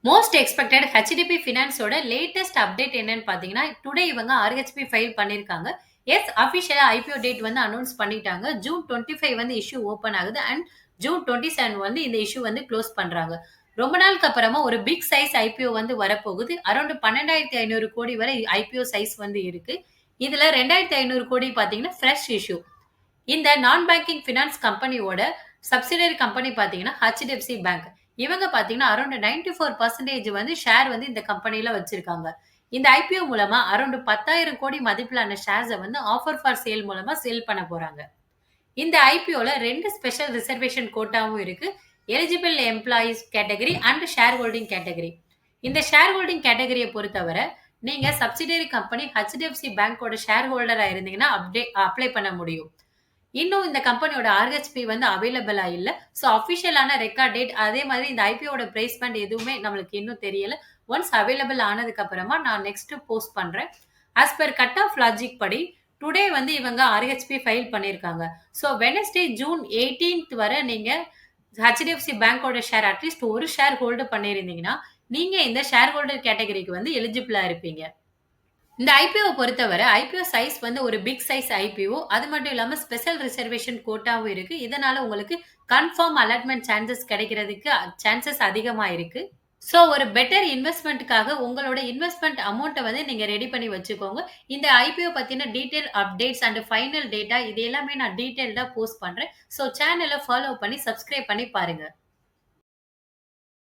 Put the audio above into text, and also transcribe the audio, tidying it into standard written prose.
Most expected HDB ஃபினான்ஸோட latest update என்னன்னு பார்த்தீங்கன்னா, டுடே இவங்க ஆர்ஹெச்பி ஃபைல் பண்ணியிருக்காங்க. எஸ் அஃபிஷியலா ஐபிஓ டேட் வந்து அனவுன்ஸ் பண்ணிட்டாங்க. ஜூன் 25 வந்து இஷ்யூ ஓப்பன் ஆகுது அண்ட் ஜூன் 27 வந்து இந்த இஷ்யூ வந்து க்ளோஸ் பண்றாங்க. ரொம்ப நாளுக்கு அப்புறமா ஒரு பிக் சைஸ் ஐபிஓ வந்து வரப்போகுது. அரவுண்ட் 12,500 கோடி வரை ஐபிஓ சைஸ் வந்து இருக்கு. இதுல 2,500 கோடி பார்த்தீங்கன்னா ஃப்ரெஷ் இஷ்யூ. இந்த நான் பேங்கிங் ஃபினான்ஸ் கம்பெனியோட சப்சிடரி கம்பெனி பார்த்தீங்கன்னா, ஹெச்டிஎஃப்சி பேங்க். இவங்க பார்த்தீங்கன்னா, அரவுண்ட் 94% வந்து ஷேர் வந்து இந்த கம்பெனில வச்சிருக்காங்க. இந்த ஐபிஓ மூலமா அரவுண்ட் 10,000 கோடி மதிப்பிலான ஷேர்ஸ வந்து ஆஃபர் ஃபார் சேல் மூலமா சேல் பண்ண போறாங்க. இந்த ஐபிஓல 2 ஸ்பெஷல் ரிசர்வேஷன் கோட்டாவும் இருக்கு. Eligible employees category and share holding category. இந்த ஷேர் ஹோல்டிங் கேட்டகரிய பொறுத்தவரை, நீங்க சப்சிடரி கம்பெனி ஹெச்டிஎஃப்சி பேங்கோட ஷேர் ஹோல்டரா இருந்தீங்கன்னா அப்ளை பண்ண முடியும். இன்னும் இந்த கம்பெனியோட ஆர்ஹெச்பி வந்து அவைலபிளா இல்ல. ஸோ அஃபிஷியலான ரெக்கார்ட் டேட் அதே மாதிரி இந்த ஐபிஓட பிரைஸ்மென்ட் எதுவுமே நம்மளுக்கு இன்னும் தெரியல. ஒன்ஸ் அவைலபிள் ஆனதுக்கு அப்புறமா நான் நெக்ஸ்ட் போஸ்ட் பண்றேன். As per cut off logic படி டுடே வந்து இவங்க ஆர்ஹெச்பி ஃபைல் பண்ணியிருக்காங்க. ஸோ வெட்னஸ்டே ஜூன் 18th வரை நீங்க ஹெச்டிஎஃப்சி பேங்கோட ஷேர் அட்லீஸ்ட் ஒரு ஷேர் ஹோல்டு பண்ணியிருந்தீங்கன்னா, நீங்க இந்த ஷேர் ஹோல்டர் கேட்டகரிக்கு வந்து எலிஜிபிளா இருப்பீங்க. இந்த ஐபிஓ பொறுத்தவரை, ஐபிஓ சைஸ் வந்து ஒரு பிக் சைஸ் ஐபிஓ. அது மட்டும் இல்லாம ஸ்பெஷல் ரிசர்வேஷன் கோட்டாவும் இருக்கு. இதனால உங்களுக்கு கன்ஃபார்ம் அலாட்மென்ட் சான்ஸஸ் கிடைக்கிறதுக்கு சான்ஸஸ் அதிகமா இருக்கு. ஸோ ஒரு பெட்டர் இன்வெஸ்ட்மென்ட்க்காக உங்களோட இன்வெஸ்ட்மென்ட் அமௌண்ட்ட வந்து நீங்க ரெடி பண்ணி வச்சுக்கோங்க. இந்த ஐபிஓ பத்தின detail updates and final data இது எல்லாமே நான் டீட்டெயில்டா போஸ்ட் பண்றேன். ஸோ சேனல ஃபாலோ பண்ணி சப்ஸ்கிரைப் பண்ணி பாருங்க.